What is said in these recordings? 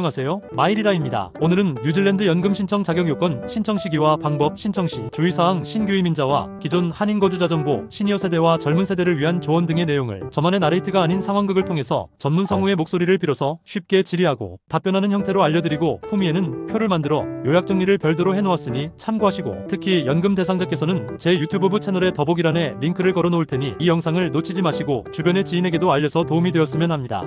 안녕하세요. 마이리라입니다. 오늘은 뉴질랜드 연금 신청 자격 요건, 신청 시기와 방법, 신청 시 주의사항, 신규 이민자와 기존 한인 거주자 정보, 시니어 세대와 젊은 세대를 위한 조언 등의 내용을 저만의 나레이트가 아닌 상황극을 통해서 전문 성우의 목소리를 빌어서 쉽게 질의하고 답변하는 형태로 알려드리고 후미에는 표를 만들어 요약 정리를 별도로 해놓았으니 참고하시고, 특히 연금 대상자께서는 제 유튜브 채널의 더보기란에 링크를 걸어 놓을 테니 이 영상을 놓치지 마시고 주변의 지인에게도 알려서 도움이 되었으면 합니다.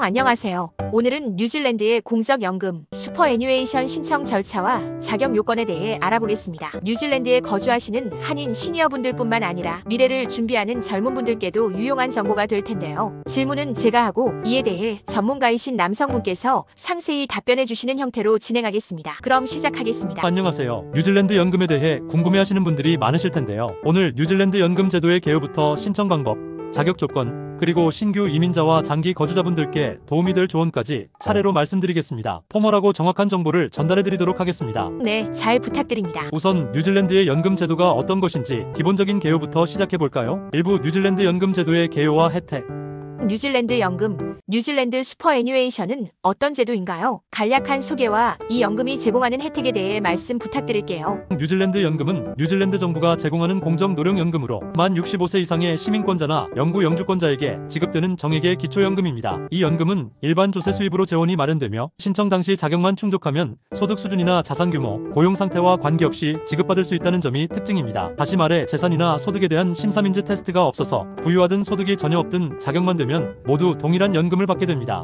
안녕하세요. 오늘은 뉴질랜드의 공적연금 슈퍼애뉴에이션 신청 절차와 자격 요건에 대해 알아보겠습니다. 뉴질랜드에 거주하시는 한인 시니어분들뿐만 아니라 미래를 준비하는 젊은 분들께도 유용한 정보가 될 텐데요. 질문은 제가 하고 이에 대해 전문가이신 남성분께서 상세히 답변해 주시는 형태로 진행하겠습니다. 그럼 시작하겠습니다. 안녕하세요. 뉴질랜드 연금에 대해 궁금해하시는 분들이 많으실 텐데요. 오늘 뉴질랜드 연금 제도의 개요부터 신청 방법, 자격 조건, 그리고 신규 이민자와 장기 거주자분들께 도움이 될 조언까지 차례로 말씀드리겠습니다. 포멀하고 정확한 정보를 전달해드리도록 하겠습니다. 네, 잘 부탁드립니다. 우선 뉴질랜드의 연금 제도가 어떤 것인지 기본적인 개요부터 시작해볼까요? 일부 뉴질랜드 연금 제도의 개요와 혜택. 뉴질랜드 연금, 뉴질랜드 슈퍼애뉴에이션은 어떤 제도인가요? 간략한 소개와 이 연금이 제공하는 혜택에 대해 말씀 부탁드릴게요. 뉴질랜드 연금은 뉴질랜드 정부가 제공하는 공적노령연금으로 만 65세 이상의 시민권자나 영구 영주권자에게 지급되는 정액의 기초연금입니다. 이 연금은 일반 조세 수입으로 재원이 마련되며 신청 당시 자격만 충족하면 소득 수준이나 자산 규모, 고용 상태와 관계없이 지급받을 수 있다는 점이 특징입니다. 다시 말해 재산이나 소득에 대한 심사민지 테스트가 없어서 부유하든 소득이 전혀 없든 자격만 되면 모두 동일한 연금을 받게 됩니다.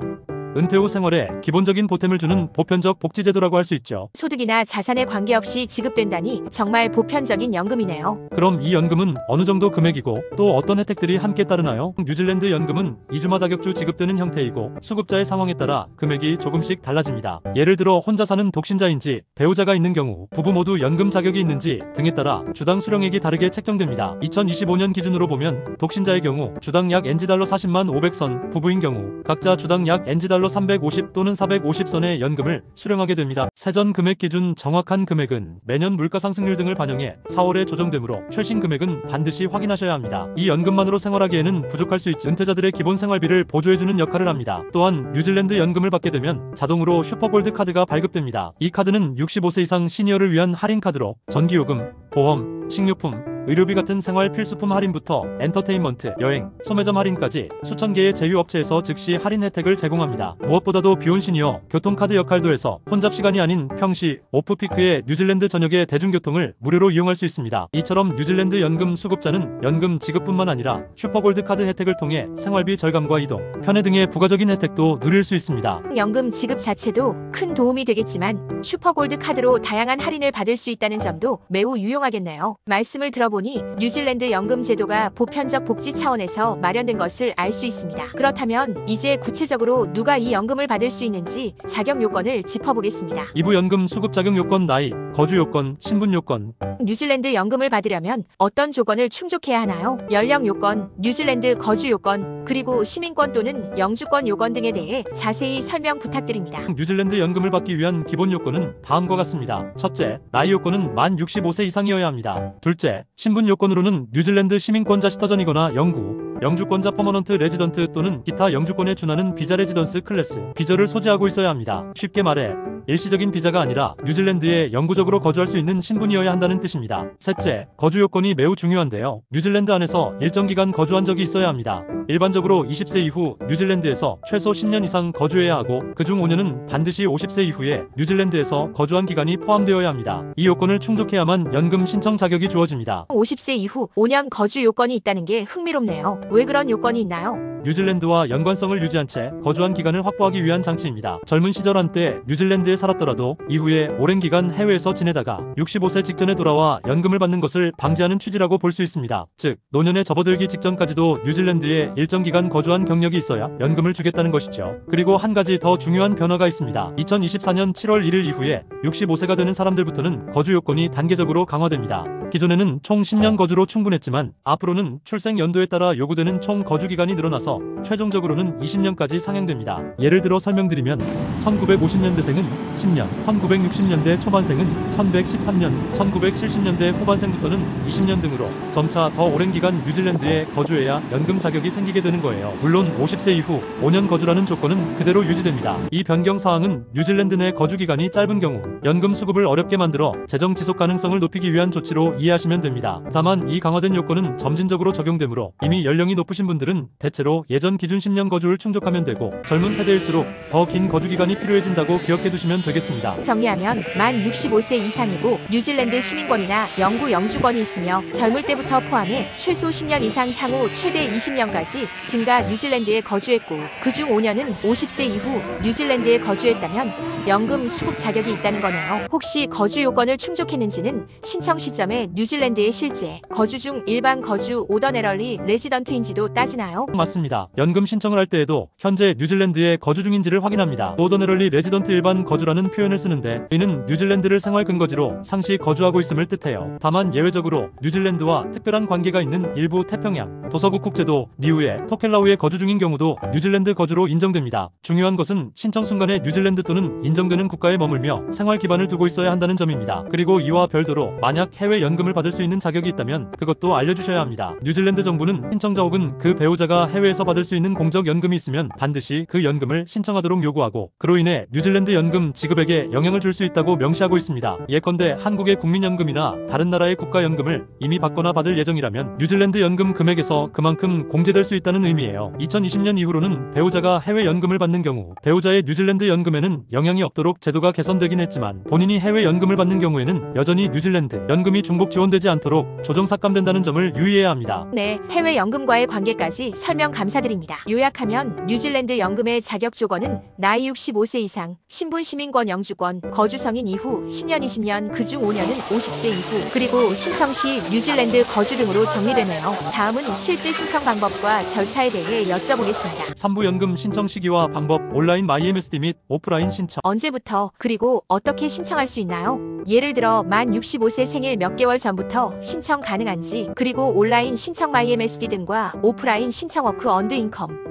은퇴 후 생활에 기본적인 보탬을 주는 보편적 복지제도라고 할 수 있죠. 소득이나 자산에 관계없이 지급된다니 정말 보편적인 연금이네요. 그럼 이 연금은 어느 정도 금액이고 또 어떤 혜택들이 함께 따르나요? 뉴질랜드 연금은 2주마다 격주 지급되는 형태이고 수급자의 상황에 따라 금액이 조금씩 달라집니다. 예를 들어 혼자 사는 독신자인지 배우자가 있는 경우, 부부 모두 연금 자격이 있는지 등에 따라 주당 수령액이 다르게 책정됩니다. 2025년 기준으로 보면 독신자의 경우 주당 약 NG달러 40만 500선, 부부인 경우 각자 주당 약 NG달러 350 또는 450선의 연금을 수령하게 됩니다. 세전 금액 기준 정확한 금액은 매년 물가 상승률 등을 반영해 4월에 조정되므로 최신 금액은 반드시 확인하셔야 합니다. 이 연금만으로 생활하기에는 부족할 수 있지 은퇴자들의 기본 생활비를 보조해주는 역할을 합니다. 또한 뉴질랜드 연금을 받게 되면 자동으로 슈퍼골드 카드가 발급됩니다. 이 카드는 65세 이상 시니어를 위한 할인 카드로 전기요금, 보험, 식료품, 의료비 같은 생활 필수품 할인부터 엔터테인먼트, 여행, 소매점 할인까지 수천 개의 제휴업체에서 즉시 할인 혜택을 제공합니다. 무엇보다도 비혼 시니어 교통카드 역할도 해서 혼잡 시간이 아닌 평시, 오프피크에 뉴질랜드 전역의 대중교통을 무료로 이용할 수 있습니다. 이처럼 뉴질랜드 연금 수급자는 연금 지급뿐만 아니라 슈퍼골드 카드 혜택을 통해 생활비 절감과 이동, 편의 등의 부가적인 혜택도 누릴 수 있습니다. 연금 지급 자체도 큰 도움이 되겠지만 슈퍼골드 카드로 다양한 할인을 받을 수 있다는 점도 매우 유용하겠네요. 말씀을 들어보니 뉴질랜드 연금 제도가 보편적 복지 차원에서 마련된 것을 알 수 있습니다. 그렇다면 이제 구체적으로 누가 이 연금을 받을 수 있는지 자격 요건을 짚어보겠습니다. 2부 연금 수급 자격 요건, 나이, 거주 요건, 신분 요건. 뉴질랜드 연금을 받으려면 어떤 조건을 충족해야 하나요? 연령 요건, 뉴질랜드 거주 요건, 그리고 시민권 또는 영주권 요건 등에 대해 자세히 설명 부탁드립니다. 뉴질랜드 연금을 받기 위한 기본 요건은 다음과 같습니다. 첫째, 나이 요건은 만 65세 이상이어야 합니다. 둘째, 신분 요건으로는 뉴질랜드 시민권자 시터전이거나 영구, 영주권자 퍼머넌트 레지던트 또는 기타 영주권에 준하는 비자 레지던스 클래스, 비자를 소지하고 있어야 합니다. 쉽게 말해 일시적인 비자가 아니라 뉴질랜드에 영구적으로 거주할 수 있는 신분이어야 한다는 뜻입니다. 셋째, 거주 요건이 매우 중요한데요. 뉴질랜드 안에서 일정 기간 거주한 적이 있어야 합니다. 일반적으로 20세 이후 뉴질랜드에서 최소 10년 이상 거주해야 하고 그중 5년은 반드시 50세 이후에 뉴질랜드에서 거주한 기간이 포함되어야 합니다. 이 요건을 충족해야만 연금 신청 자격이 주어집니다. 50세 이후 5년 거주 요건이 있다는 게 흥미롭네요. 왜 그런 요건이 있나요? 뉴질랜드와 연관성을 유지한 채 거주한 기간을 확보하기 위한 장치입니다. 젊은 시절 한때 뉴질랜드에 살았더라도 이후에 오랜 기간 해외에서 지내다가 65세 직전에 돌아와 연금을 받는 것을 방지하는 취지라고 볼 수 있습니다. 즉, 노년에 접어들기 직전까지도 뉴질랜드에 일정 기간 거주한 경력이 있어야 연금을 주겠다는 것이죠. 그리고 한 가지 더 중요한 변화가 있습니다. 2024년 7월 1일 이후에 65세가 되는 사람들부터는 거주 요건이 단계적으로 강화됩니다. 기존에는 총 10년 거주로 충분했지만 앞으로는 출생 연도에 따라 요구되는 총 거주 기간이 늘어나서 시작해서 최종적으로는 20년까지 상향됩니다. 예를 들어 설명드리면 1950년대생은 10년, 1960년대 초반생은 1113년, 1970년대 후반생부터는 20년 등으로 점차 더 오랜 기간 뉴질랜드에 거주해야 연금 자격이 생기게 되는 거예요. 물론 50세 이후 5년 거주라는 조건은 그대로 유지됩니다. 이 변경 사항은 뉴질랜드 내 거주 기간이 짧은 경우 연금 수급을 어렵게 만들어 재정 지속 가능성을 높이기 위한 조치로 이해하시면 됩니다. 다만 이 강화된 요건은 점진적으로 적용되므로 이미 연령이 높으신 분들은 대체로 예전 기준 10년 거주를 충족하면 되고 젊은 세대일수록 더 긴 거주 기간이 필요해진다고 기억해 두시면 되겠습니다. 정리하면 만 65세 이상이고 뉴질랜드 시민권이나 영구 영주권이 있으며 젊을 때부터 포함해 최소 10년 이상 향후 최대 20년까지 증가 뉴질랜드에 거주했고 그중 5년은 50세 이후 뉴질랜드에 거주했다면 연금 수급 자격이 있다는 거네요. 혹시 거주 요건을 충족했는지는 신청 시점에 뉴질랜드에 실제 거주 중 일반 거주 오더네럴리 레지던트인지도 따지나요? 맞습니다. 연금 신청을 할 때에도 현재 뉴질랜드에 거주 중인지를 확인합니다. 오더네럴리 레지던트 일반 거주라는 표현을 쓰는데 이는 뉴질랜드를 생활 근거지로 상시 거주하고 있음을 뜻해요. 다만 예외적으로 뉴질랜드와 특별한 관계가 있는 일부 태평양, 도서국 국제도, 니우에, 토켈라우에 거주 중인 경우도 뉴질랜드 거주로 인정됩니다. 중요한 것은 신청 순간에 뉴질랜드 또는 인정되는 국가에 머물며 생활 기반을 두고 있어야 한다는 점입니다. 그리고 이와 별도로 만약 해외 연금을 받을 수 있는 자격이 있다면 그것도 알려주셔야 합니다. 뉴질랜드 정부는 신청자 혹은 그 배우자가 해외에서 받을 수 있는 공적 연금이 있으면 반드시 그 연금을 신청하도록 요구하고 그로 인해 뉴질랜드 연금 지급액에 영향을 줄 수 있다고 명시하고 있습니다. 예컨대 한국의 국민연금이나 다른 나라의 국가연금을 이미 받거나 받을 예정이라면 뉴질랜드 연금 금액에서 그만큼 공제될 수 있다는 의미예요. 2020년 이후로는 배우자가 해외 연금을 받는 경우 배우자의 뉴질랜드 연금에는 영향이 없도록 제도가 개선되긴 했지만 본인이 해외 연금을 받는 경우에는 여전히 뉴질랜드 연금이 중복 지원되지 않도록 조정 삭감된다는 점을 유의해야 합니다. 네, 해외 연금과의 관계까지 설명 감사드립니다. 요약하면 뉴질랜드 연금의 자격 조건은 나이 65세 이상, 신분 시민권 영주권, 거주 성인 이후 10년 20년, 그중 5년은 50세 이후, 그리고 신청 시 뉴질랜드 거주 등으로 정리되네요. 다음은 실제 신청 방법과 절차에 대해 여쭤보겠습니다. 3부 연금 신청 시기와 방법, 온라인 MyMSD 및 오프라인 신청. 언제부터 그리고 어떻게 신청할 수 있나요? 예를 들어 만 65세 생일 몇 개월 전부터 신청 가능한지, 그리고 온라인 신청 MyMSD 등과 오프라인 신청 워크 언드 인컴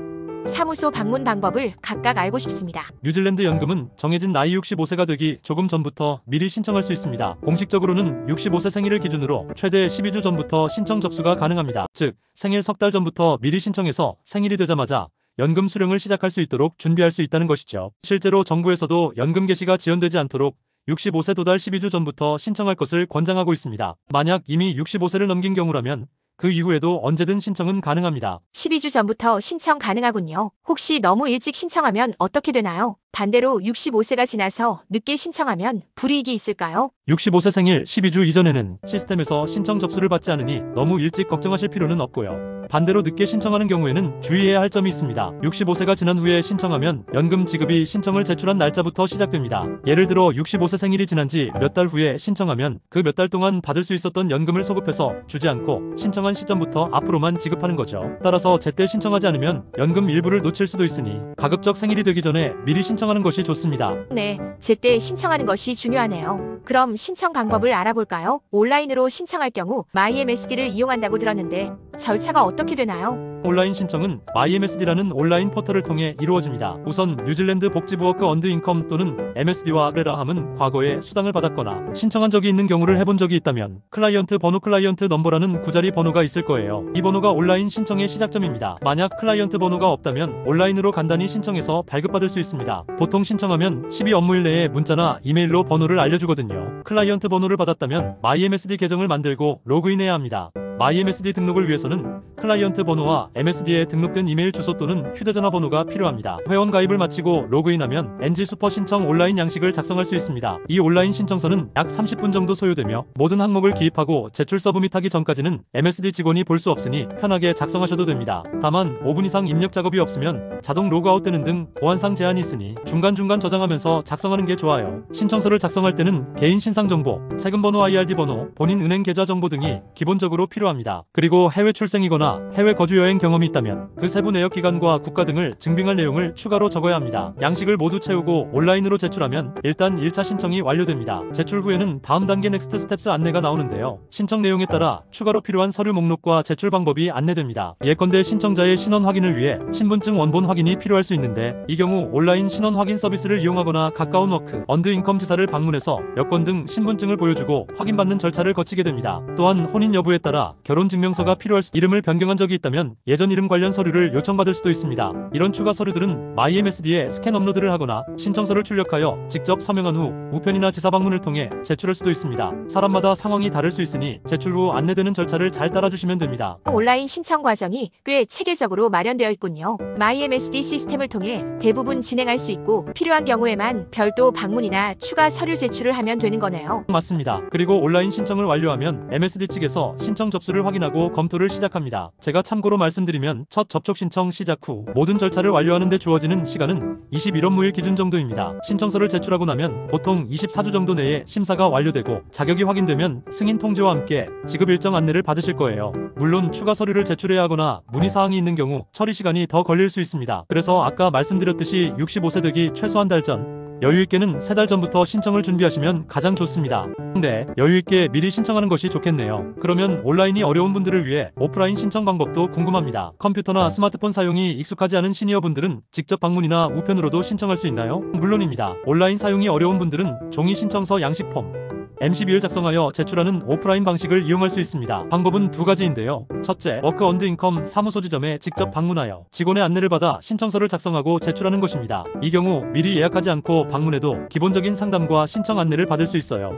사무소 방문 방법을 각각 알고 싶습니다. 뉴질랜드 연금은 정해진 나이 65세가 되기 조금 전부터 미리 신청할 수 있습니다. 공식적으로는 65세 생일을 기준으로 최대 12주 전부터 신청 접수가 가능합니다. 즉, 생일 석 달 전부터 미리 신청해서 생일이 되자마자 연금 수령을 시작할 수 있도록 준비할 수 있다는 것이죠. 실제로 정부에서도 연금 개시가 지연되지 않도록 65세 도달 12주 전부터 신청할 것을 권장하고 있습니다. 만약 이미 65세를 넘긴 경우라면 그 이후에도 언제든 신청은 가능합니다. 12주 전부터 신청 가능하군요. 혹시 너무 일찍 신청하면 어떻게 되나요? 반대로 65세가 지나서 늦게 신청하면 불이익이 있을까요? 65세 생일 12주 이전에는 시스템에서 신청 접수를 받지 않으니 너무 일찍 걱정하실 필요는 없고요. 반대로 늦게 신청하는 경우에는 주의해야 할 점이 있습니다. 65세가 지난 후에 신청하면 연금 지급이 신청을 제출한 날짜부터 시작됩니다. 예를 들어 65세 생일이 지난 지 몇 달 후에 신청하면 그 몇 달 동안 받을 수 있었던 연금을 소급해서 주지 않고 신청한 시점부터 앞으로만 지급하는 거죠. 따라서 제때 신청하지 않으면 연금 일부를 놓칠 수도 있으니 가급적 생일이 되기 전에 미리 신청하는 것이 좋습니다. 네, 제때 신청하는 것이 중요하네요. 그럼 신청 방법을 알아볼까요? 온라인으로 신청할 경우 MyMSD를 이용한다고 들었는데 절차가 어떻게 되나요? 온라인 신청은 MyMSD라는 온라인 포털을 통해 이루어집니다. 우선 뉴질랜드 복지부 워크 언드 인컴 또는 MSD와 레라함은 과거에 수당을 받았거나 신청한 적이 있는 경우를 해본 적이 있다면 클라이언트 번호 클라이언트 넘버라는 구자리 번호가 있을 거예요. 이 번호가 온라인 신청의 시작점입니다. 만약 클라이언트 번호가 없다면 온라인으로 간단히 신청해서 발급받을 수 있습니다. 보통 신청하면 12업무일 내에 문자나 이메일로 번호를 알려주거든요. 클라이언트 번호를 받았다면 MyMSD 계정을 만들고 로그인해야 합니다. MyMSD 등록을 위해서는 클라이언트 번호와 MSD에 등록된 이메일 주소 또는 휴대전화 번호가 필요합니다. 회원 가입을 마치고 로그인하면 NG 슈퍼 신청 온라인 양식을 작성할 수 있습니다. 이 온라인 신청서는 약 30분 정도 소요되며 모든 항목을 기입하고 제출 서브밋하기 전까지는 MSD 직원이 볼 수 없으니 편하게 작성하셔도 됩니다. 다만 5분 이상 입력 작업이 없으면 자동 로그아웃 되는 등 보안상 제한이 있으니 중간중간 저장하면서 작성하는 게 좋아요. 신청서를 작성할 때는 개인 신상 정보, 세금 번호, IRD 번호, 본인 은행 계좌 정보 등이 기본적으로 필요합니다. 필요합니다. 그리고 해외 출생이거나 해외 거주 여행 경험이 있다면 그 세부 내역 기간과 국가 등을 증빙할 내용을 추가로 적어야 합니다. 양식을 모두 채우고 온라인으로 제출하면 일단 1차 신청이 완료됩니다. 제출 후에는 다음 단계 넥스트 스텝스 안내가 나오는데요. 신청 내용에 따라 추가로 필요한 서류 목록과 제출 방법이 안내됩니다. 예컨대 신청자의 신원 확인을 위해 신분증 원본 확인이 필요할 수 있는데 이 경우 온라인 신원 확인 서비스를 이용하거나 가까운 워크 언드 인컴 지사를 방문해서 여권 등 신분증을 보여주고 확인받는 절차를 거치게 됩니다. 또한 혼인 여부에 따라 결혼 증명서가 필요할 수 이름을 변경한 적이 있다면 예전 이름 관련 서류를 요청받을 수도 있습니다. 이런 추가 서류들은 MyMSD에 스캔 업로드를 하거나 신청서를 출력하여 직접 서명한 후 우편이나 지사 방문을 통해 제출할 수도 있습니다. 사람마다 상황이 다를 수 있으니 제출 후 안내되는 절차를 잘 따라주시면 됩니다. 온라인 신청 과정이 꽤 체계적으로 마련되어 있군요. MyMSD 시스템을 통해 대부분 진행할 수 있고 필요한 경우에만 별도 방문이나 추가 서류 제출을 하면 되는 거네요. 맞습니다. 그리고 온라인 신청을 완료하면 MSD 측에서 신청 접수를 확인하고 검토를 시작합니다. 제가 참고로 말씀드리면 첫 접촉 신청 시작 후 모든 절차를 완료하는 데 주어지는 시간은 21업무일 기준 정도입니다. 신청서를 제출하고 나면 보통 24주 정도 내에 심사가 완료되고 자격이 확인되면 승인 통지와 함께 지급 일정 안내를 받으실 거예요. 물론 추가 서류를 제출해야 하거나 문의사항이 있는 경우 처리 시간이 더 걸릴 수 있습니다. 그래서 아까 말씀드렸듯이 65세 되기 최소한 달 전, 여유있게는 3달 전부터 신청을 준비하시면 가장 좋습니다. 근데 여유있게 미리 신청하는 것이 좋겠네요. 그러면 온라인이 어려운 분들을 위해 오프라인 신청 방법도 궁금합니다. 컴퓨터나 스마트폰 사용이 익숙하지 않은 시니어분들은 직접 방문이나 우편으로도 신청할 수 있나요? 물론입니다. 온라인 사용이 어려운 분들은 종이 신청서 양식 폼 MCB를 작성하여 제출하는 오프라인 방식을 이용할 수 있습니다. 방법은 두 가지인데요. 첫째, 워크 언드 인컴 사무소 지점에 직접 방문하여 직원의 안내를 받아 신청서를 작성하고 제출하는 것입니다. 이 경우 미리 예약하지 않고 방문해도 기본적인 상담과 신청 안내를 받을 수 있어요.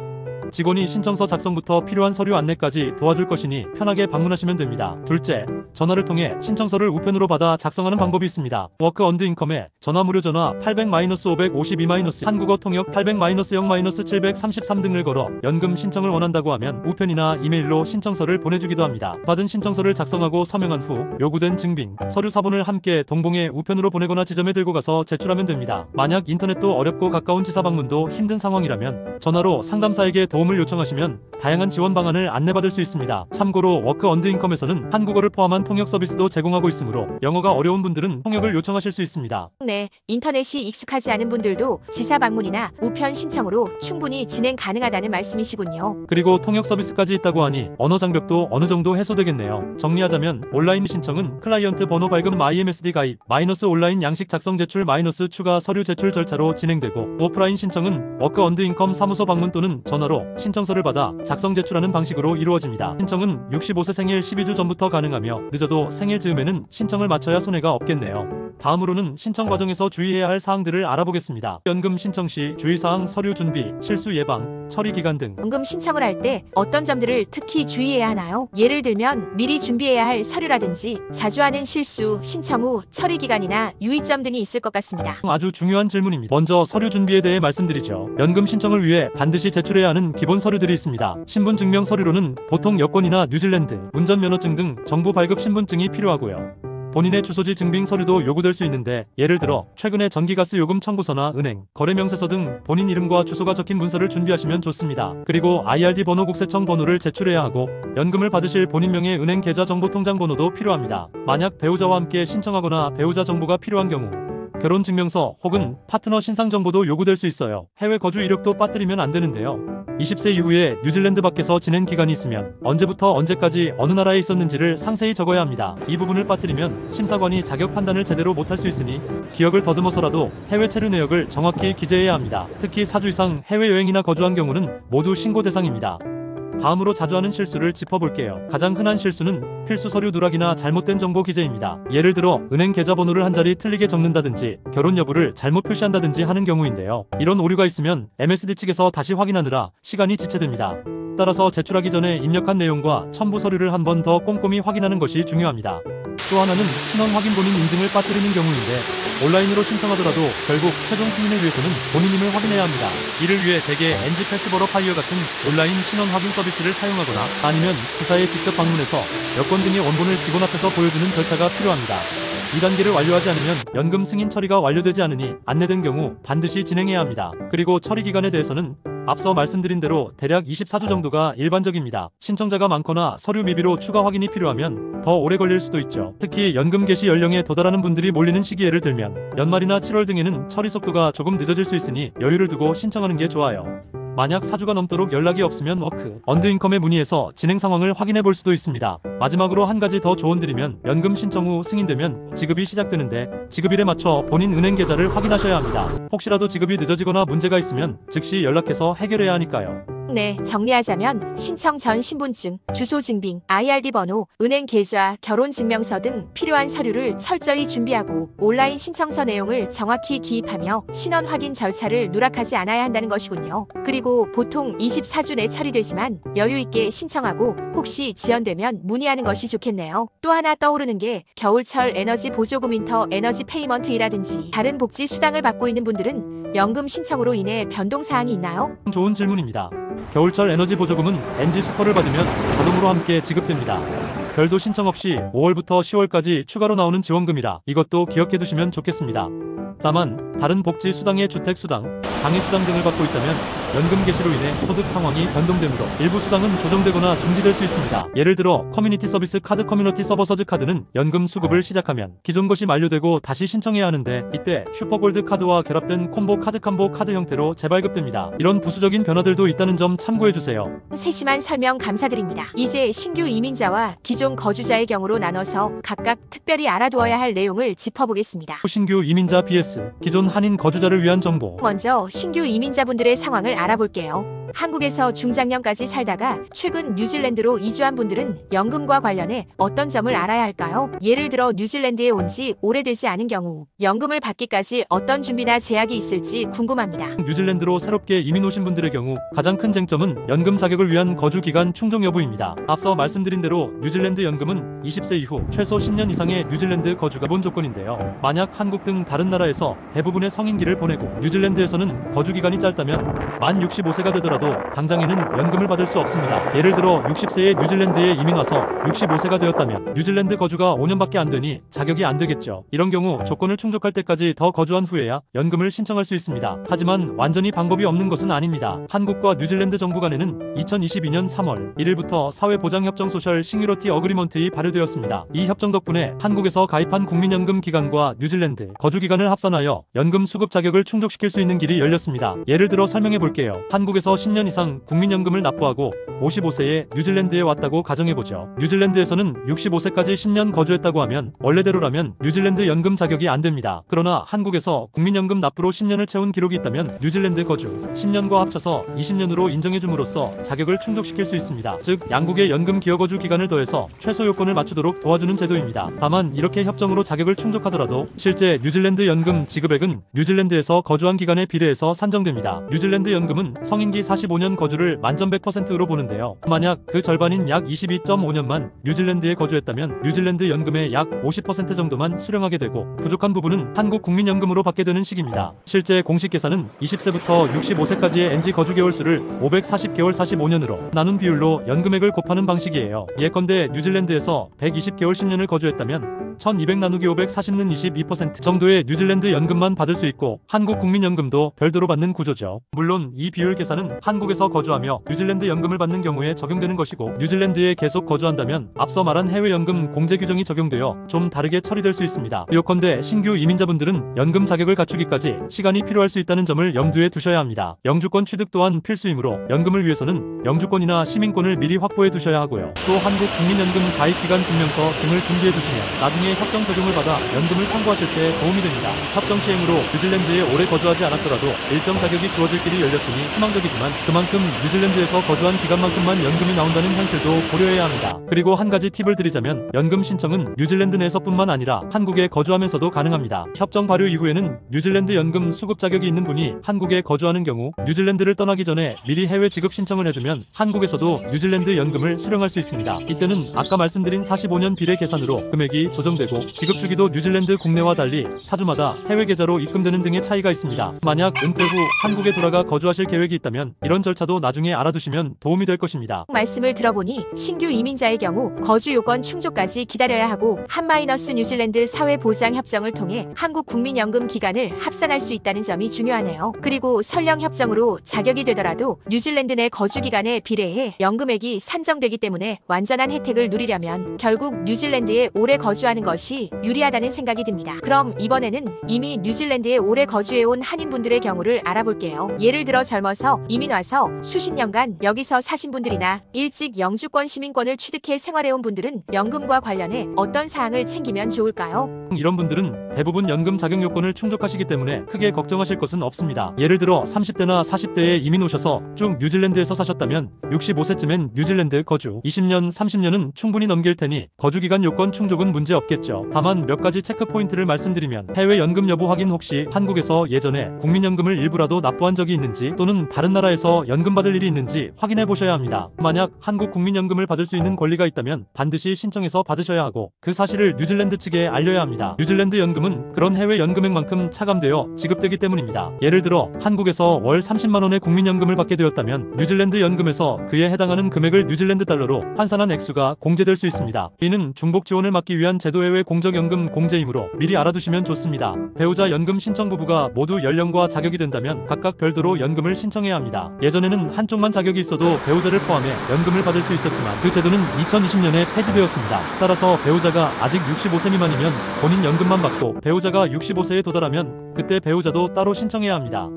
직원이 신청서 작성부터 필요한 서류 안내까지 도와줄 것이니 편하게 방문하시면 됩니다. 둘째, 전화를 통해 신청서를 우편으로 받아 작성하는 방법이 있습니다. 워크 언드 인컴에 전화 무료 전화 800-552- 한국어 통역 800-0-733 등을 걸어 연금 신청을 원한다고 하면 우편이나 이메일로 신청서를 보내주기도 합니다. 받은 신청서를 작성하고 서명한 후 요구된 증빙, 서류 사본을 함께 동봉해 우편으로 보내거나 지점에 들고 가서 제출하면 됩니다. 만약 인터넷도 어렵고 가까운 지사 방문도 힘든 상황이라면 전화로 상담사에게 도움을 요청하시면 다양한 지원 방안을 안내받을 수 있습니다. 참고로 워크 언드 인컴에서는 한국어를 포함한 통역 서비스도 제공하고 있으므로 영어가 어려운 분들은 통역을 요청하실 수 있습니다. 네, 인터넷이 익숙하지 않은 분들도 지사 방문이나 우편 신청으로 충분히 진행 가능하다는 말씀이시군요. 그리고 통역 서비스까지 있다고 하니 언어 장벽도 어느 정도 해소되겠네요. 정리하자면 온라인 신청은 클라이언트 번호 발급 MyMSD 가입 온라인 양식 작성 제출 추가 서류 제출 절차로 진행되고 오프라인 신청은 워크 언드 인컴 사무소 방문 또는 전화로 신청서를 받아 작성 제출하는 방식으로 이루어집니다. 신청은 65세 생일 12주 전부터 가능하며 늦어도 생일 즈음에는 신청을 마쳐야 손해가 없겠네요. 다음으로는 신청 과정에서 주의해야 할 사항들을 알아보겠습니다. 연금 신청 시 주의사항, 서류 준비, 실수 예방, 처리 기간 등. 연금 신청을 할 때 어떤 점들을 특히 주의해야 하나요? 예를 들면 미리 준비해야 할 서류라든지 자주 하는 실수, 신청 후 처리 기간이나 유의점 등이 있을 것 같습니다. 아주 중요한 질문입니다. 먼저 서류 준비에 대해 말씀드리죠. 연금 신청을 위해 반드시 제출해야 하는 기본 서류들이 있습니다. 신분증명 서류로는 보통 여권이나 뉴질랜드, 운전면허증 등 정부 발급 신분증이 필요하고요. 본인의 주소지 증빙 서류도 요구될 수 있는데 예를 들어 최근에 전기가스 요금 청구서나 은행, 거래명세서 등 본인 이름과 주소가 적힌 문서를 준비하시면 좋습니다. 그리고 IRD 번호 국세청 번호를 제출해야 하고 연금을 받으실 본인명의 은행 계좌 정보 통장 번호도 필요합니다. 만약 배우자와 함께 신청하거나 배우자 정보가 필요한 경우 결혼증명서 혹은 파트너 신상 정보도 요구될 수 있어요. 해외 거주 이력도 빠뜨리면 안 되는데요. 20세 이후에 뉴질랜드 밖에서 지낸 기간이 있으면 언제부터 언제까지 어느 나라에 있었는지를 상세히 적어야 합니다. 이 부분을 빠뜨리면 심사관이 자격 판단을 제대로 못할 수 있으니 기억을 더듬어서라도 해외 체류 내역을 정확히 기재해야 합니다. 특히 4주 이상 해외여행이나 거주한 경우는 모두 신고 대상입니다. 다음으로 자주 하는 실수를 짚어볼게요. 가장 흔한 실수는 필수 서류 누락이나 잘못된 정보 기재입니다. 예를 들어 은행 계좌번호를 한 자리 틀리게 적는다든지 결혼 여부를 잘못 표시한다든지 하는 경우인데요. 이런 오류가 있으면 MSD 측에서 다시 확인하느라 시간이 지체됩니다. 따라서 제출하기 전에 입력한 내용과 첨부 서류를 한 번 더 꼼꼼히 확인하는 것이 중요합니다. 또 하나는 신원 확인 본인 인증을 빠뜨리는 경우인데 온라인으로 신청하더라도 결국 최종 승인을 위해서는 본인임을 확인해야 합니다. 이를 위해 대개 NG 패스버러 파이어 같은 온라인 신원 확인 서비스를 사용하거나 아니면 지사에 직접 방문해서 여권 등의 원본을 직원 앞에서 보여주는 절차가 필요합니다. 이 단계를 완료하지 않으면 연금 승인 처리가 완료되지 않으니 안내된 경우 반드시 진행해야 합니다. 그리고 처리 기간에 대해서는 앞서 말씀드린 대로 대략 24주 정도가 일반적입니다. 신청자가 많거나 서류 미비로 추가 확인이 필요하면 더 오래 걸릴 수도 있죠. 특히 연금 개시 연령에 도달하는 분들이 몰리는 시기 예를 들면 연말이나 7월 등에는 처리 속도가 조금 늦어질 수 있으니 여유를 두고 신청하는 게 좋아요. 만약 4주가 넘도록 연락이 없으면 워크 언드인컴에 문의해서 진행 상황을 확인해 볼 수도 있습니다. 마지막으로 한 가지 더 조언드리면 연금 신청 후 승인되면 지급이 시작되는데 지급일에 맞춰 본인 은행 계좌를 확인하셔야 합니다. 혹시라도 지급이 늦어지거나 문제가 있으면 즉시 연락해서 해결해야 하니까요. 네, 정리하자면 신청 전 신분증, 주소 증빙, IRD 번호, 은행 계좌, 결혼 증명서 등 필요한 서류를 철저히 준비하고 온라인 신청서 내용을 정확히 기입하며 신원 확인 절차를 누락하지 않아야 한다는 것이군요. 그리고 보통 24주 내 처리되지만 여유 있게 신청하고 혹시 지연되면 문의하는 것이 좋겠네요. 또 하나 떠오르는 게 겨울철 에너지 보조금 윈터 에너지 페이먼트이라든지 다른 복지 수당을 받고 있는 분들은 연금 신청으로 인해 변동사항이 있나요? 좋은 질문입니다. 겨울철 에너지 보조금은 NG 수퍼를 받으면 자동으로 함께 지급됩니다. 별도 신청 없이 5월부터 10월까지 추가로 나오는 지원금이라 이것도 기억해 두시면 좋겠습니다. 다만 다른 복지 수당의 주택수당, 장애수당 등을 받고 있다면 연금 개시로 인해 소득 상황이 변동되므로 일부 수당은 조정되거나 중지될 수 있습니다. 예를 들어 커뮤니티 서비스 카드 커뮤니티 서버서즈 카드는 연금 수급을 시작하면 기존 것이 만료되고 다시 신청해야 하는데 이때 슈퍼골드 카드와 결합된 콤보 카드 형태로 재발급됩니다. 이런 부수적인 변화들도 있다는 점 참고해주세요. 세심한 설명 감사드립니다. 이제 신규 이민자와 기존 거주자의 경우로 나눠서 각각 특별히 알아두어야 할 내용을 짚어보겠습니다. 신규 이민자 vs 기존 한인 거주자를 위한 정보. 먼저 신규 이민자분들의 상황을 알아볼게요. 한국에서 중장년까지 살다가 최근 뉴질랜드로 이주한 분들은 연금과 관련해 어떤 점을 알아야 할까요? 예를 들어 뉴질랜드에 온 지 오래되지 않은 경우 연금을 받기까지 어떤 준비나 제약이 있을지 궁금합니다. 뉴질랜드로 새롭게 이민 오신 분들의 경우 가장 큰 쟁점은 연금 자격을 위한 거주 기간 충족 여부입니다. 앞서 말씀드린 대로 뉴질랜드 연금은 20세 이후 최소 10년 이상의 뉴질랜드 거주가 기본 조건인데요. 만약 한국 등 다른 나라에서 대부분의 성인기를 보내고 뉴질랜드에서는 거주 기간이 짧다면 만 65세가 되더라도 당장에는 연금을 받을 수 없습니다. 예를 들어 60세에 뉴질랜드에 이민 와서 65세가 되었다면 뉴질랜드 거주가 5년밖에 안 되니 자격이 안 되겠죠. 이런 경우 조건을 충족할 때까지 더 거주한 후에야 연금을 신청할 수 있습니다. 하지만 완전히 방법이 없는 것은 아닙니다. 한국과 뉴질랜드 정부 간에는 2022년 3월 1일부터 사회보장협정 소셜 싱유러티 어그리먼트가 발효되었습니다. 이 협정 덕분에 한국에서 가입한 국민연금 기간과 뉴질랜드 거주 기간을 합산하여 연금 수급 자격을 충족시킬 수 있는 길이 열렸습니다. 예를 들어 설명해 볼게요. 한국에서 10년 이상 국민연금을 납부하고 55세에 뉴질랜드에 왔다고 가정해보죠. 뉴질랜드에서는 65세까지 10년 거주했다고 하면 원래대로라면 뉴질랜드 연금 자격이 안 됩니다. 그러나 한국에서 국민연금 납부로 10년을 채운 기록이 있다면 뉴질랜드 거주 10년과 합쳐서 20년으로 인정해줌으로써 자격을 충족시킬 수 있습니다. 즉 양국의 연금 기여거주 기간을 더해서 최소 요건을 맞추도록 도와주는 제도입니다. 다만 이렇게 협정으로 자격을 충족하더라도 실제 뉴질랜드 연금 지급액은 뉴질랜드에서 거주한 기간에 비례해서 산정됩니다. 뉴질랜드 연금은 성인기 45년 거주를 만점 100%로 보는데요. 만약 그 절반인 약 22.5년만 뉴질랜드에 거주했다면 뉴질랜드 연금의 약 50% 정도만 수령하게 되고 부족한 부분은 한국 국민연금으로 받게 되는 식입니다. 실제 공식 계산은 20세부터 65세까지의 NG 거주 개월 수를 540개월 45년으로 나눈 비율로 연금액을 곱하는 방식이에요. 예컨대 뉴질랜드에서 120개월 10년을 거주했다면 1200 나누기 540는 22% 정도의 뉴질랜드 연금만 받을 수 있고 한국 국민연금도 별도로 받는 구조죠. 물론 이 비율 계산은 한국에서 거주하며 뉴질랜드 연금을 받는 경우에 적용되는 것이고 뉴질랜드에 계속 거주한다면 앞서 말한 해외연금 공제 규정이 적용되어 좀 다르게 처리될 수 있습니다. 요컨대 신규 이민자분들은 연금 자격을 갖추기까지 시간이 필요할 수 있다는 점을 염두에 두셔야 합니다. 영주권 취득 또한 필수이므로 연금을 위해서는 영주권이나 시민권을 미리 확보해 두셔야 하고요. 또 한국 국민연금 가입기간 증명서 등을 준비해 두시면 나중에 협정 적용을 받아 연금을 청구하실 때 도움이 됩니다. 협정 시행으로 뉴질랜드에 오래 거주하지 않았더라도 일정 자격이 주어질 길이 열렸으니 희망적이지만 그만큼 뉴질랜드에서 거주한 기간만큼만 연금이 나온다는 현실도 고려해야 합니다. 그리고 한 가지 팁을 드리자면 연금 신청은 뉴질랜드 내에서뿐만 아니라 한국에 거주하면서도 가능합니다. 협정 발효 이후에는 뉴질랜드 연금 수급 자격이 있는 분이 한국에 거주하는 경우 뉴질랜드를 떠나기 전에 미리 해외 지급 신청을 해두면 한국에서도 뉴질랜드 연금을 수령할 수 있습니다. 이때는 아까 말씀드린 45년 비례 계산으로 금액이 조정 적용되고 지급 주기도 뉴질랜드 국내와 달리 사주마다 해외 계좌로 입금되는 등의 차이가 있습니다. 만약 은퇴 후 한국에 돌아가 거주하실 계획이 있다면 이런 절차도 나중에 알아두시면 도움이 될 것입니다. 말씀을 들어보니 신규 이민자의 경우 거주 요건 충족까지 기다려야 하고 한- 뉴질랜드 사회보장협정을 통해 한국 국민연금 기간을 합산할 수 있다는 점이 중요하네요. 그리고 설령협정으로 자격이 되더라도 뉴질랜드 내 거주 기간에 비례해 연금액이 산정되기 때문에 완전한 혜택을 누리려면 결국 뉴질랜드에 오래 거주하는 것이 유리하다는 생각이 듭니다. 그럼 이번에는 이미 뉴질랜드에 오래 거주해온 한인분들의 경우를 알아볼게요. 예를 들어 젊어서 이민 와서 수십 년간 여기서 사신 분들이나 일찍 영주권 시민권을 취득해 생활해온 분들은 연금과 관련해 어떤 사항을 챙기면 좋을까요? 이런 분들은 대부분 연금 자격 요건을 충족하시기 때문에 크게 걱정하실 것은 없습니다. 예를 들어 30대나 40대에 이민 오셔서 쭉 뉴질랜드에서 사셨다면 65세쯤엔 뉴질랜드 거주 20년, 30년은 충분히 넘길 테니 거주기간 요건 충족은 문제 없겠죠. 다만 몇 가지 체크 포인트를 말씀드리면 해외 연금 여부 확인, 혹시 한국에서 예전에 국민연금을 일부라도 납부한 적이 있는지 또는 다른 나라에서 연금 받을 일이 있는지 확인해 보셔야 합니다. 만약 한국 국민연금을 받을 수 있는 권리가 있다면 반드시 신청해서 받으셔야 하고 그 사실을 뉴질랜드 측에 알려야 합니다. 뉴질랜드 연금은 그런 해외 연금액만큼 차감되어 지급되기 때문입니다. 예를 들어 한국에서 월 30만 원의 국민연금을 받게 되었다면 뉴질랜드 연금에서 그에 해당하는 금액을 뉴질랜드 달러로 환산한 액수가 공제될 수 있습니다. 이는 중복 지원을 막기 위한 제도외의 공적연금 공제이므로 미리 알아두시면 좋습니다. 배우자 연금 신청 부부가 모두 연령과 자격이 된다면 각각 별도로 연금을 신청해야 합니다. 예전에는 한쪽만 자격이 있어도 배우자를 포함해 연금을 받을 수 있었지만 그 제도는 2020년에 폐지되었습니다. 따라서 배우자가 아직 65세 미만이면 본인 연금만 받고 배우자가 65세에 도달하면 그때 배우자도 따로 신청해야 합니다.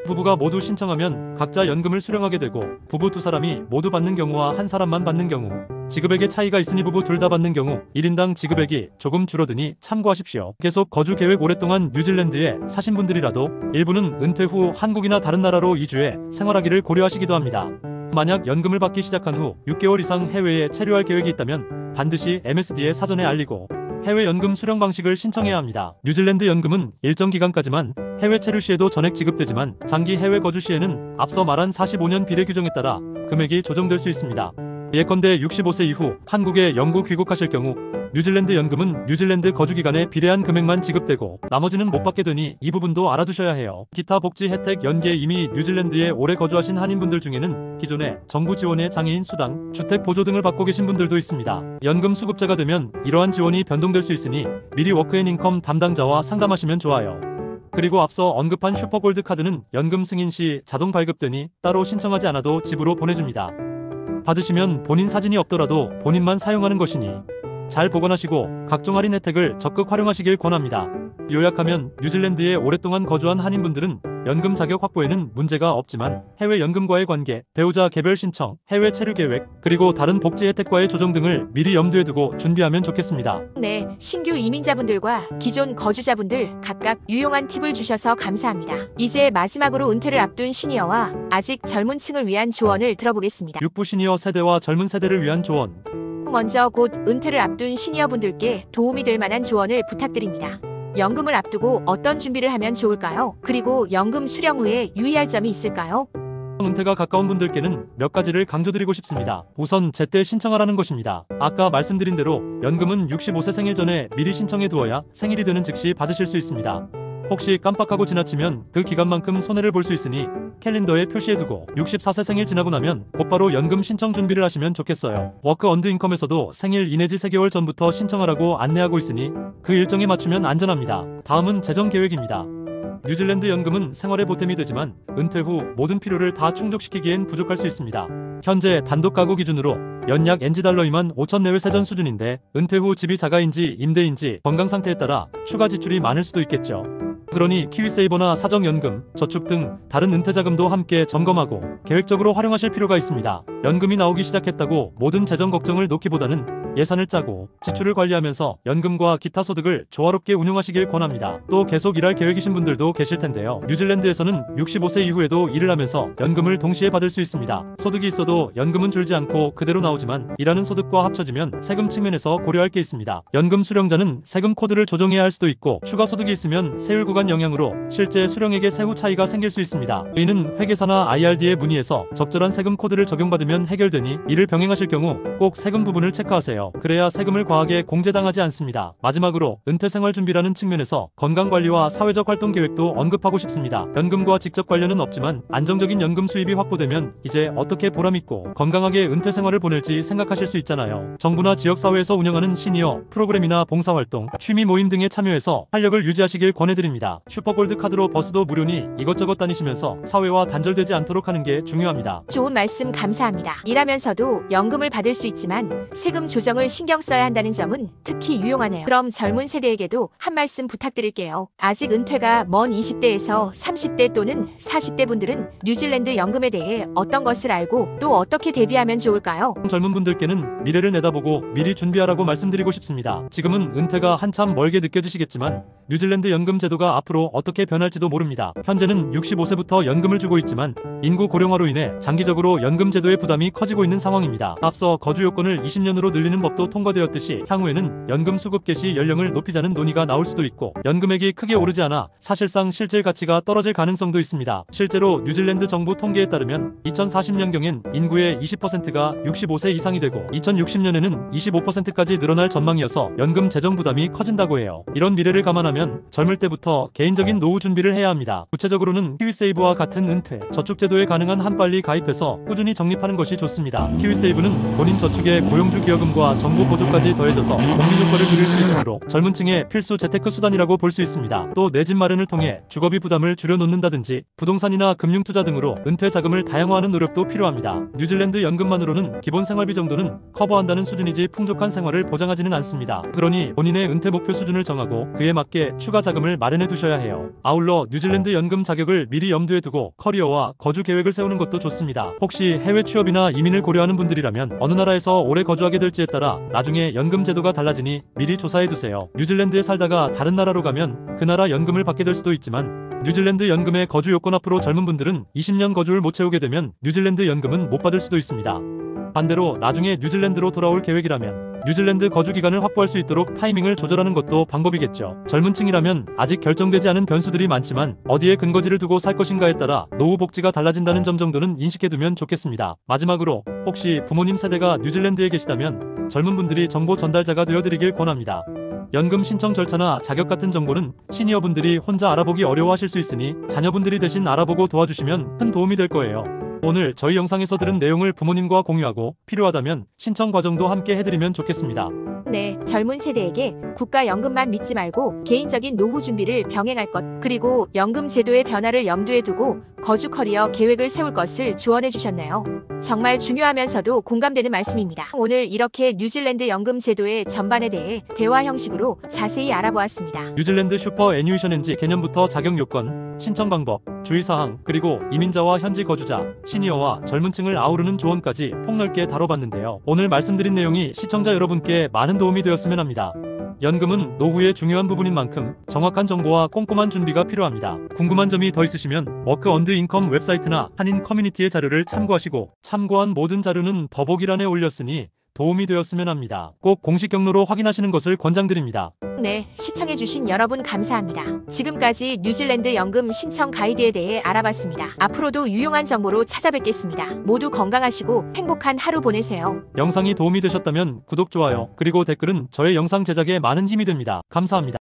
부부가 모두 신청하면 각자 연금을 수령하게 되고 부부 두 사람이 모두 받는 경우와 한 사람만 받는 경우 지급액의 차이가 있으니 부부 둘 다 받는 경우 1인당 지급액이 조금 줄어드니 참고하십시오. 계속 거주 계획 오랫동안 뉴질랜드에 사신 분들이라도 일부는 은퇴 후 한국이나 다른 나라로 이주해 생활하기를 고려하시기도 합니다. 만약 연금을 받기 시작한 후 6개월 이상 해외에 체류할 계획이 있다면 반드시 MSD에 사전에 알리고 해외 연금 수령 방식을 신청해야 합니다. 뉴질랜드 연금은 일정 기간까지만 해외 체류 시에도 전액 지급되지만 장기 해외 거주 시에는 앞서 말한 45년 비례 규정에 따라 금액이 조정될 수 있습니다. 예컨대 65세 이후 한국에 영구 귀국하실 경우 뉴질랜드 연금은 뉴질랜드 거주 기간에 비례한 금액만 지급되고 나머지는 못 받게 되니 이 부분도 알아두셔야 해요. 기타 복지 혜택 연계 이미 뉴질랜드에 오래 거주하신 한인분들 중에는 기존에 정부 지원의 장애인 수당, 주택 보조 등을 받고 계신 분들도 있습니다. 연금 수급자가 되면 이러한 지원이 변동될 수 있으니 미리 워크앤인컴 담당자와 상담하시면 좋아요. 그리고 앞서 언급한 슈퍼골드 카드는 연금 승인 시 자동 발급되니 따로 신청하지 않아도 집으로 보내줍니다. 받으시면 본인 사진이 없더라도 본인만 사용하는 것이니 잘 보관하시고 각종 할인 혜택을 적극 활용하시길 권합니다. 요약하면 뉴질랜드에 오랫동안 거주한 한인분들은 연금 자격 확보에는 문제가 없지만 해외 연금과의 관계, 배우자 개별 신청, 해외 체류 계획, 그리고 다른 복지 혜택과의 조정 등을 미리 염두에 두고 준비하면 좋겠습니다. 네, 신규 이민자분들과 기존 거주자분들 각각 유용한 팁을 주셔서 감사합니다. 이제 마지막으로 은퇴를 앞둔 시니어와 아직 젊은 층을 위한 조언을 들어보겠습니다. 육부 시니어 세대와 젊은 세대를 위한 조언. 먼저 곧 은퇴를 앞둔 시니어분들께 도움이 될 만한 조언을 부탁드립니다. 연금을 앞두고 어떤 준비를 하면 좋을까요? 그리고 연금 수령 후에 유의할 점이 있을까요? 은퇴가 가까운 분들께는 몇 가지를 강조드리고 싶습니다. 우선 제때 신청하라는 것입니다. 아까 말씀드린 대로 연금은 65세 생일 전에 미리 신청해 두어야 생일이 되는 즉시 받으실 수 있습니다. 혹시 깜빡하고 지나치면 그 기간만큼 손해를 볼 수 있으니 캘린더에 표시해두고 64세 생일 지나고 나면 곧바로 연금 신청 준비를 하시면 좋겠어요. 워크 언드 인컴에서도 생일 2 내지 3개월 전부터 신청하라고 안내하고 있으니 그 일정에 맞추면 안전합니다. 다음은 재정 계획입니다. 뉴질랜드 연금은 생활의 보탬이 되지만 은퇴 후 모든 필요를 다 충족시키기엔 부족할 수 있습니다. 현재 단독 가구 기준으로 연약 NG달러 25,000 내외 세전 수준인데 은퇴 후 집이 자가인지 임대인지 건강 상태에 따라 추가 지출이 많을 수도 있겠죠. 그러니 키위세이버나 사정연금, 저축 등 다른 은퇴자금도 함께 점검하고 계획적으로 활용하실 필요가 있습니다. 연금이 나오기 시작했다고 모든 재정 걱정을 놓기보다는 예산을 짜고 지출을 관리하면서 연금과 기타 소득을 조화롭게 운용하시길 권합니다. 또 계속 일할 계획이신 분들도 계실 텐데요. 뉴질랜드에서는 65세 이후에도 일을 하면서 연금을 동시에 받을 수 있습니다. 소득이 있어도 연금은 줄지 않고 그대로 나오지만 일하는 소득과 합쳐지면 세금 측면에서 고려할 게 있습니다. 연금 수령자는 세금 코드를 조정해야 할 수도 있고 추가 소득이 있으면 세율 구간 영향으로 실제 수령액의 세후 차이가 생길 수 있습니다. 이는 회계사나 IRD에 문의해서 적절한 세금 코드를 적용받으면 해결되니 이를 병행하실 경우 꼭 세금 부분을 체크하세요. 해요. 그래야 세금을 과하게 공제당하지 않습니다. 마지막으로 은퇴 생활 준비라는 측면에서 건강관리와 사회적 활동 계획도 언급하고 싶습니다. 연금과 직접 관련은 없지만 안정적인 연금 수입이 확보되면 이제 어떻게 보람있고 건강하게 은퇴 생활을 보낼지 생각하실 수 있잖아요. 정부나 지역사회에서 운영하는 시니어 프로그램이나 봉사활동, 취미 모임 등에 참여해서 활력을 유지하시길 권해드립니다. 슈퍼골드 카드로 버스도 무료니 이것저것 다니시면서 사회와 단절되지 않도록 하는 게 중요합니다. 좋은 말씀 감사합니다. 일하면서도 연금을 받을 수 있지만 세금 조정을 신경 써야 한다는 점은 특히 유용하네요. 그럼 젊은 세대에게도 한 말씀 부탁드릴게요. 아직 은퇴가 먼 20대에서 30대 또는 40대 분들은 뉴질랜드 연금에 대해 어떤 것을 알고 또 어떻게 대비하면 좋을까요? 젊은 분들께는 미래를 내다보고 미리 준비하라고 말씀드리고 싶습니다. 지금은 은퇴가 한참 멀게 느껴지시겠지만 뉴질랜드 연금 제도가 앞으로 어떻게 변할지도 모릅니다. 현재는 65세부터 연금을 주고 있지만 인구 고령화로 인해 장기적으로 연금 제도의 부담이 커지고 있는 상황입니다. 앞서 거주 요건을 20년으로 늘리는 법도 통과되었듯이 향후에는 연금 수급 개시 연령을 높이자는 논의가 나올 수도 있고 연금액이 크게 오르지 않아 사실상 실질 가치가 떨어질 가능성도 있습니다. 실제로 뉴질랜드 정부 통계에 따르면 2040년경엔 인구의 20%가 65세 이상이 되고 2060년에는 25%까지 늘어날 전망이어서 연금 재정 부담이 커진다고 해요. 이런 미래를 감안하면 젊을 때부터 개인적인 노후 준비를 해야 합니다. 구체적으로는 키위세이브와 같은 은퇴, 저축 제도에 가능한 한 빨리 가입해서 꾸준히 적립하는 것이 좋습니다. 키위세이브는 본인 저축의 고용주 기여금과 정부 보조까지 더해져서 복리 효과를 누릴 수 있으므로 젊은 층의 필수 재테크 수단이라고 볼 수 있습니다. 또 내 집 마련을 통해 주거비 부담을 줄여놓는다든지 부동산이나 금융투자 등으로 은퇴 자금을 다양화하는 노력도 필요합니다. 뉴질랜드 연금만으로는 기본 생활비 정도는 커버한다는 수준이지 풍족한 생활을 보장하지는 않습니다. 그러니 본인의 은퇴 목표 수준을 정하고 그에 맞게 추가 자금을 마련해 두셔야 해요. 아울러 뉴질랜드 연금 자격을 미리 염두에 두고 커리어와 거주 계획을 세우는 것도 좋습니다. 혹시 해외 취업이나 이민을 고려하는 분들이라면 어느 나라에서 오래 거주하게 될지에 따라 나중에 연금 제도가 달라지니 미리 조사해 두세요. 뉴질랜드에 살다가 다른 나라로 가면 그 나라 연금을 받게 될 수도 있지만 뉴질랜드 연금의 거주 요건 앞으로 젊은 분들은 20년 거주를 못 채우게 되면 뉴질랜드 연금은 못 받을 수도 있습니다. 반대로 나중에 뉴질랜드로 돌아올 계획이라면 뉴질랜드 거주 기간을 확보할 수 있도록 타이밍을 조절하는 것도 방법이겠죠. 젊은 층이라면 아직 결정되지 않은 변수들이 많지만 어디에 근거지를 두고 살 것인가에 따라 노후 복지가 달라진다는 점 정도는 인식해두면 좋겠습니다. 마지막으로 혹시 부모님 세대가 뉴질랜드에 계시다면 젊은 분들이 정보 전달자가 되어드리길 권합니다. 연금 신청 절차나 자격 같은 정보는 시니어분들이 혼자 알아보기 어려워하실 수 있으니 자녀분들이 대신 알아보고 도와주시면 큰 도움이 될 거예요. 오늘 저희 영상에서 들은 내용을 부모님과 공유하고 필요하다면 신청 과정도 함께 해드리면 좋겠습니다. 네, 젊은 세대에게 국가연금만 믿지 말고 개인적인 노후 준비를 병행할 것, 그리고 연금 제도의 변화를 염두에 두고 거주 커리어 계획을 세울 것을 조언해 주셨네요. 정말 중요하면서도 공감되는 말씀입니다. 오늘 이렇게 뉴질랜드 연금 제도의 전반에 대해 대화 형식으로 자세히 알아보았습니다. 뉴질랜드 슈퍼 애뉴이션엔지 개념부터 자격 요건, 신청 방법, 주의사항, 그리고 이민자와 현지 거주자, 시니어와 젊은 층을 아우르는 조언까지 폭넓게 다뤄봤는데요. 오늘 말씀드린 내용이 시청자 여러분께 많은 도움이 되었으면 합니다. 연금은 노후의 중요한 부분인 만큼 정확한 정보와 꼼꼼한 준비가 필요합니다. 궁금한 점이 더 있으시면 워크 언드 인컴 웹사이트나 한인 커뮤니티의 자료를 참고하시고 참고한 모든 자료는 더보기란에 올렸으니 도움이 되었으면 합니다. 꼭 공식 경로로 확인하시는 것을 권장드립니다. 네, 시청해주신 여러분 감사합니다. 지금까지 뉴질랜드 연금 신청 가이드에 대해 알아봤습니다. 앞으로도 유용한 정보로 찾아뵙겠습니다. 모두 건강하시고 행복한 하루 보내세요. 영상이 도움이 되셨다면 구독, 좋아요, 그리고 댓글은 저의 영상 제작에 많은 힘이 됩니다. 감사합니다.